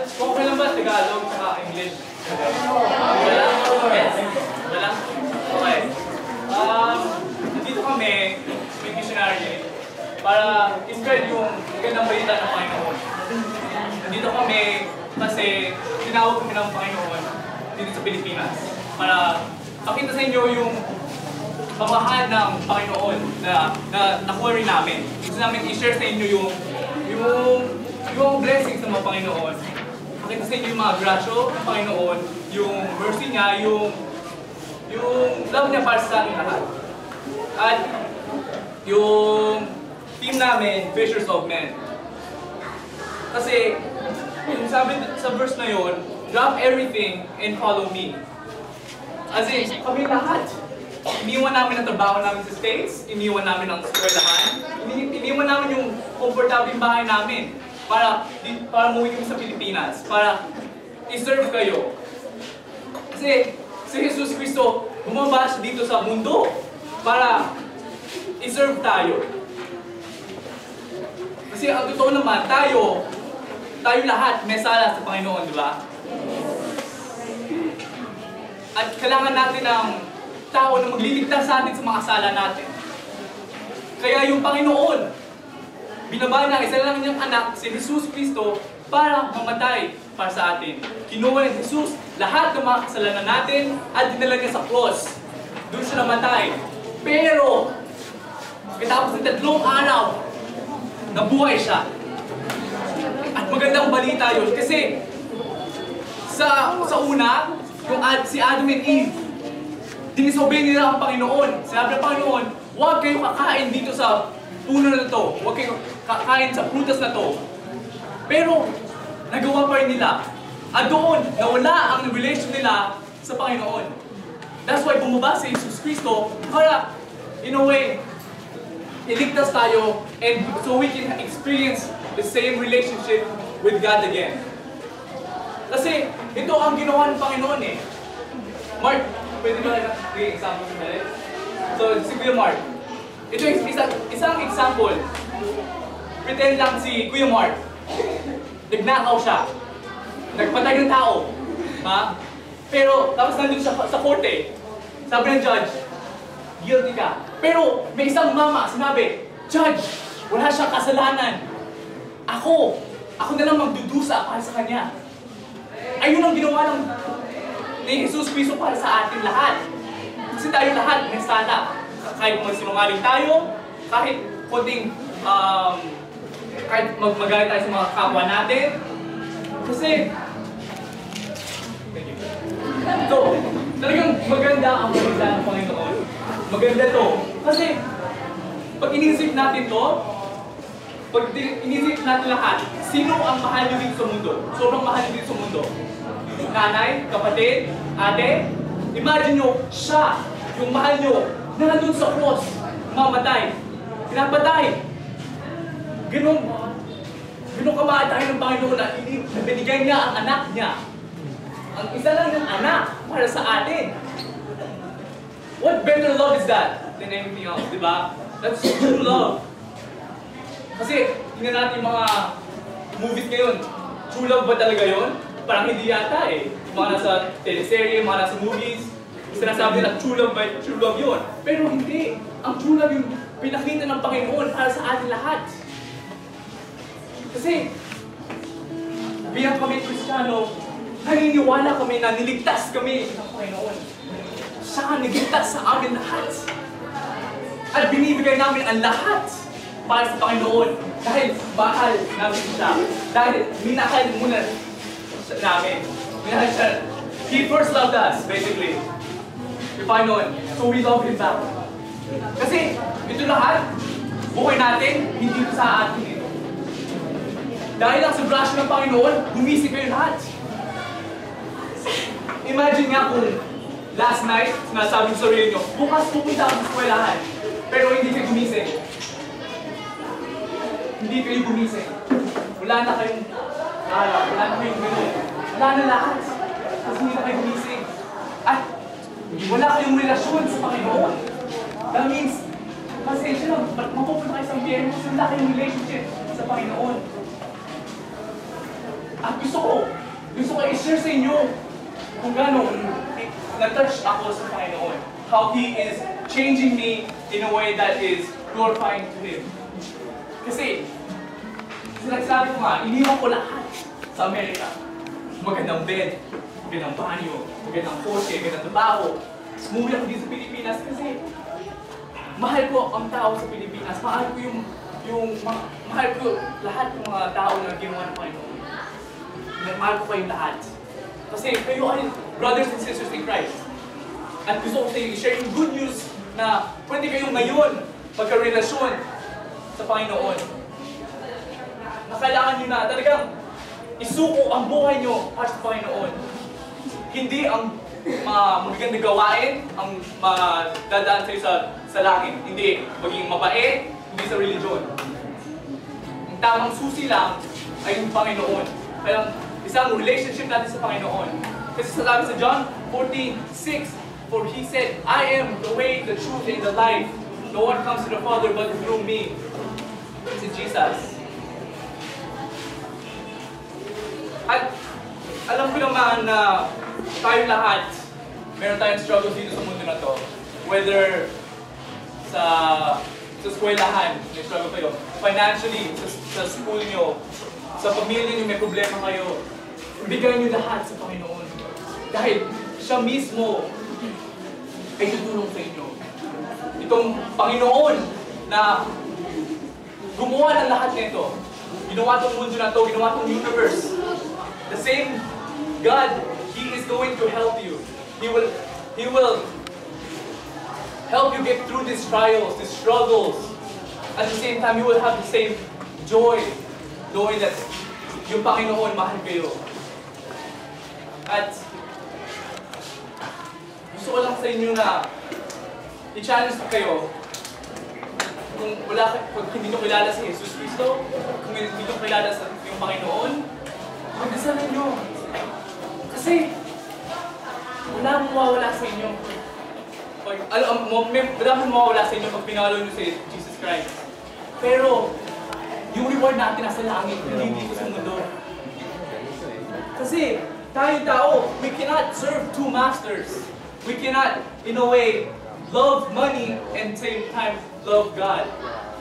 Okay lang ba Tagalog saka English? Wala? Yes? Wala? Okay. Nandito kami, may missionary, para i-spread yung magandang balita ng Panginoon. Nandito kami kasi tinawag kami ng Panginoon dito sa Pilipinas para pakita sa inyo yung pamahal ng Panginoon na nakuha rin namin. Gusto namin i-share sa inyo yung blessings ng mga Panginoon. Pakita sa inyo yung mga grasyo ng Panginoon, yung mercy niya, yung love niya para sa ating lahat. At yung team namin, Fishers of Men. Kasi, yung sabi sa verse na yun, drop everything and follow me. As in, kami lahat. Iniwan namin ang trabaho namin sa States, iniwan namin ang eskwelahan, iniwan namin yung komportableng bahay namin para umuwi kami sa Pilipinas, para i-serve kayo. Kasi si Jesus Cristo, bumaba siya dito sa mundo para i-serve tayo. Kasi ang totoo naman, tayo lahat may sala sa Panginoon, di ba? At kailangan natin ng tao na magliligtas sa atin sa mga sala natin. Kaya yung Panginoon, binaba niya isa lang niyang anak, si Jesus Cristo, para mamatay para sa atin. Kinuha ni Jesus lahat ng mga kasalanan natin at dinala niya sa cross. Doon siya namatay. Pero, katapos ng 3 araw, nabuhay siya. At magandang balita yun. Kasi, sa una, si Adam and Eve, dinisobey nila ang Panginoon. Sinabi ng Panginoon, huwag kayong kakain dito sa puno na to. Huwag kayong kakain sa prutas na to. Pero, nagawa pa rin nila. At doon, nawala ang relation nila sa Panginoon. That's why bumaba si Jesus Cristo para, in a way, iligtas tayo and so we can experience the same relationship with God again. Kasi, ito ang ginawa ng Panginoon eh. Mark, pwede ba i-give example sa dali? So, si Kuya Mark. Ito isang example. Pretend lang si Kuya Mark. Nagnakaw siya. Nagpatay ng tao. Ha? Pero, tapos nandun siya sa korte. Sabi ng judge, guilty ka. Pero, may isang mama sinabi, Judge, wala siyang kasalanan. Ako na lang magdudusa para sa kanya. Ayun ang ginawa ni Jesus Cristo para sa atin lahat. Kasi tayo lahat may sala. Kahit magsinungaling tayo, kahit konting kahit magalit tayo sa mga kapwa natin. Kasi ito, talagang maganda ang balita ng Panginoon. Maganda to. Kasi pag inisip natin to, pag inisip natin lahat, sino ang mahal nyo dito sa mundo? Sobrang mahal nyo dito sa mundo. Nanay, kapatid, ate, imagine nyo, siya, yung mahal nyo, na nandun sa cross, mamatay, pinapatay. Ganun kamahal tayo ng Panginoon na binigyan niya ang anak niya. Ang isa lang ng anak para sa atin. What better love is that than anything else, di ba? That's true love. Kasi, tingnan natin yung mga movies ngayon. True love ba talaga yun? Parang hindi yata eh. Mga nasa teleserye, mga nasa movies, sinasabi nila true love yun. Pero hindi. Ang true love yung pinakita ng Panginoon para sa atin lahat. Kasi, bilang kami Kristiyano, naniniwala kami na niligtas kami ng Panginoon. Siya ang niligtas sa amin lahat. At binibigay namin ang lahat para sa Panginoon. Dahil mahal namin siya. Dahil minahal muna namin. Minahal siya. He first loved us, basically. Yung Panginoon. So we love Him back. Kasi ito lahat, buhay natin, hindi ito sa atin ito. Dahil lang sa grasya ng Panginoon, gumising kayo lahat. Imagine nga kung last night, sinasabi sa sarili nyo, bukas pupunta ako sa eskwelahan, pero hindi kayo gumising. Hindi kayo gumising. Wala na kayong wala na kayong gano'n. Wala na lahat. Kasi hindi na kayo gumising. At wala kayong relasyon sa Panginoon. That means, pasensya lang, mapupunta kayo sa impyerno kasi wala kayong relationship sa Panginoon. At gusto ko, i-share sa inyo kung gaano na-touch ako sa Panginoon. How He is changing me in a way that is glorifying to Him. Kasi nagsabi ko nga, iniwan ko lahat sa Amerika. Magandang bed, magandang banyo, magandang kotse, magandang trabaho. Umuwi ako dito sa Pilipinas kasi mahal ko ang tao sa Pilipinas. Mahal ko lahat ng mga tao na ginawa ng Panginoon. Mahal ko kayong lahat. Kasi kayo ay brothers and sisters in Christ. At gusto ko sa inyo i-share yung good news na pwede kayong ngayon magkarelasyon sa Panginoon. Na kailangan nyo na talagang isuko ang buhay nyo para sa Panginoon. Hindi ang magagandang gawain ang dadaan sa'yo sa langit. Hindi maging mabait, hindi sa religion. Ang tamang susi lang ay yung Panginoon. Kaya isang relationship natin sa Panginoon. Kasi sabi sa John 14:6, for He said, I am the way, the truth, and the life. No one comes to the Father but through me. Si Jesus. At alam ko naman na tayo lahat, meron tayong struggles dito sa mundo na to. Whether sa eskwelahan, may struggle kayo. Financially, sa school nyo, sa pamilya nyo, may problema kayo. Bigay nyo lahat sa Panginoon. Dahil siya mismo ay tutulong sa inyo. Itong Panginoon na gumawa ng lahat nito. Ginawa itong mundo na to, ginawa itong universe. The same God, He is going to help you. He will help you get through these trials, these struggles. At the same time, you will have the same joy, knowing that yung Panginoon mahal kayo. At gusto ko lang sa inyo na i-challenge kayo kung hindi nyo kilala si Jesus Cristo, kung hindi nyo kilala yung Panginoon, magdasalan nyo. Kasi wala mong mawawala sa inyo. Wala mong mawawala sa inyo pag pinalo nyo si Jesus Christ. Pero yung reward natin nasa langit, hindi dito sa mundo. Kasi tayo, we cannot serve two masters. We cannot, in a way, love money and same time love God.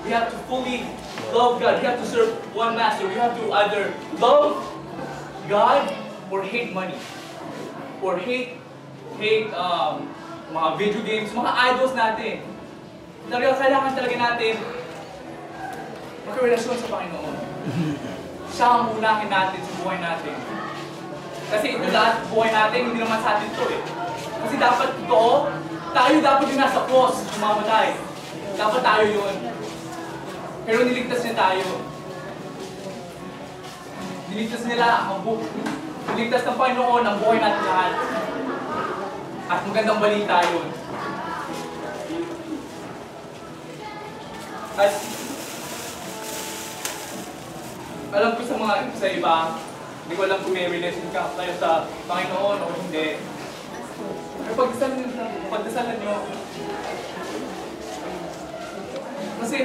We have to fully love God. We have to serve one master. We have to either love God or hate money. Or hate mga video games, mga idols natin. Kailangan talaga natin magkarelasyon sa Panginoon. Siya ang unahin natin sa buhay natin. Kasi ito lahat buhay natin, hindi naman sa atin ito eh. Kasi dapat totoo, tayo dapat yung nasa cross, mamatay. Dapat tayo yun. Pero niligtas niya tayo. Niligtas nila ang niligtas ng Panginoon ang buhay natin lahat. At magandang balita yun. At alam ko sa iba, hindi ko alam kung may relation ka kayo sa Panginoon o hindi. Pero pagdasalan nyo. Kasi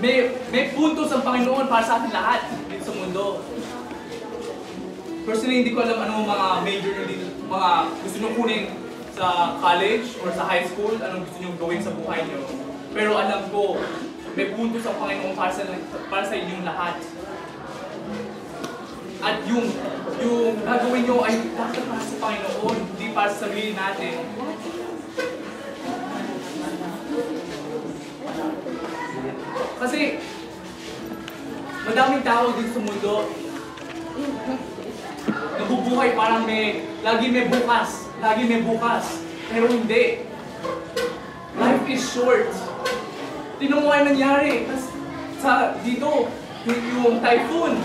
may puntos ang Panginoon para sa atin lahat dito sa mundo. Personally, hindi ko alam anong mga major nyo dito, mga gusto nyo kunin sa college or sa high school, anong gusto nyo gawin sa buhay nyo. Pero alam ko, may puntos ang Panginoon para sa inyong lahat. At yung gagawin nyo ay dapat para sa Panginoon, hindi para sa sarili natin. Kasi, madaming tao dito sa mundo, nabubuhay parang lagi may bukas, pero hindi. Life is short. Tingnan mo ay nangyari. Dito, yung typhoon,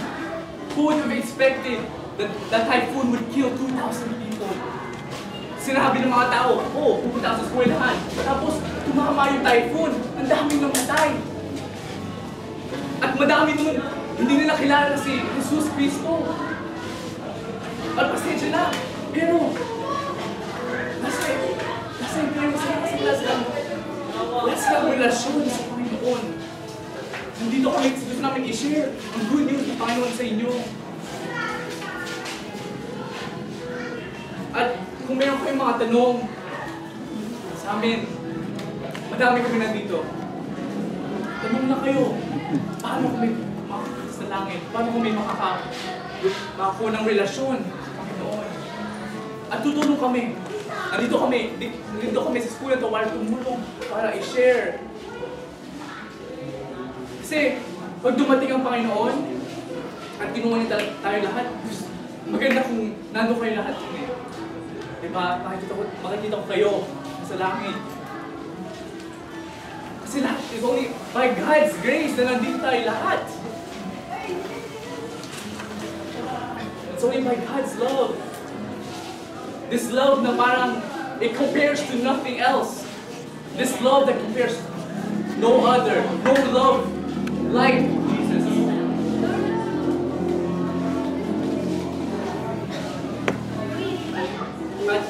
who would have expected that the typhoon would kill 2,000 people? Sinabi ng mga tao, pupunta sa eskwelahan. Tapos, tumama yung typhoon. Ang daming namatay. At madami naman, hindi nila kilala si Jesus Cristo. Pasensya na. Pero, nasa relasyon sa Panginoon. Nandito kami, gusto namin i-share ang good news ng Panginoon sa inyo. kung meron kayong mga tanong sa amin, madami kami nandito. Tanong na kayo, paano kami makakita sa langit? Paano kami makakuha ng relasyon sa Panginoon? At tutulong kami. Nandito kami sa school na to para tumulong, para i-share. Kasi, pag dumating ang Panginoon, at kinuha niya tayo lahat, maganda kung nandun kayo lahat. Diba? Makikita ko kayo sa langit. Kasi lahat, it's only by God's grace na nandito tayo lahat. It's only by God's love. This love na parang, it compares to nothing else. This love that compares to no other, no love like Jesus. At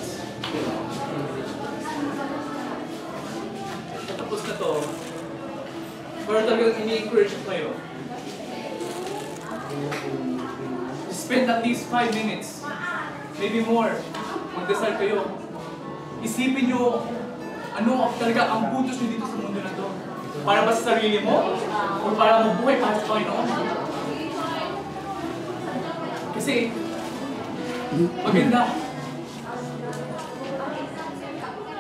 tapos na to, pero talagang ini-encourage ko kayo. Spend at least 5 minutes, maybe more. Magdasal kayo. Isipin nyo ano talaga ang putos nyo dito sa mundo na to. Para ba sa sarili mo? O para mabuhay para sa Panginoon? Kasi maganda.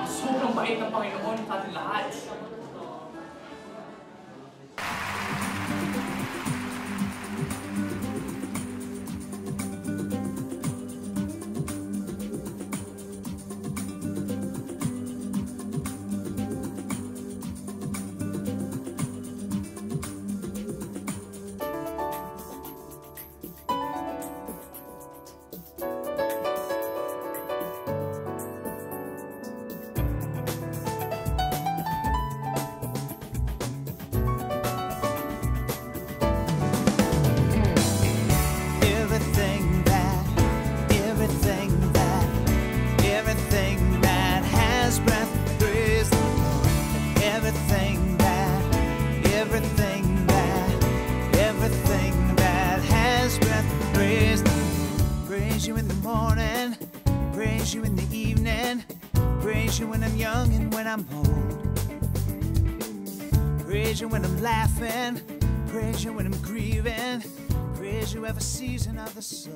Sobrang bait ng Panginoon sa ating lahat. Praise you in the evening, praise you when I'm young and when I'm old. Praise you when I'm laughing, praise you when I'm grieving, praise you every season of the soul.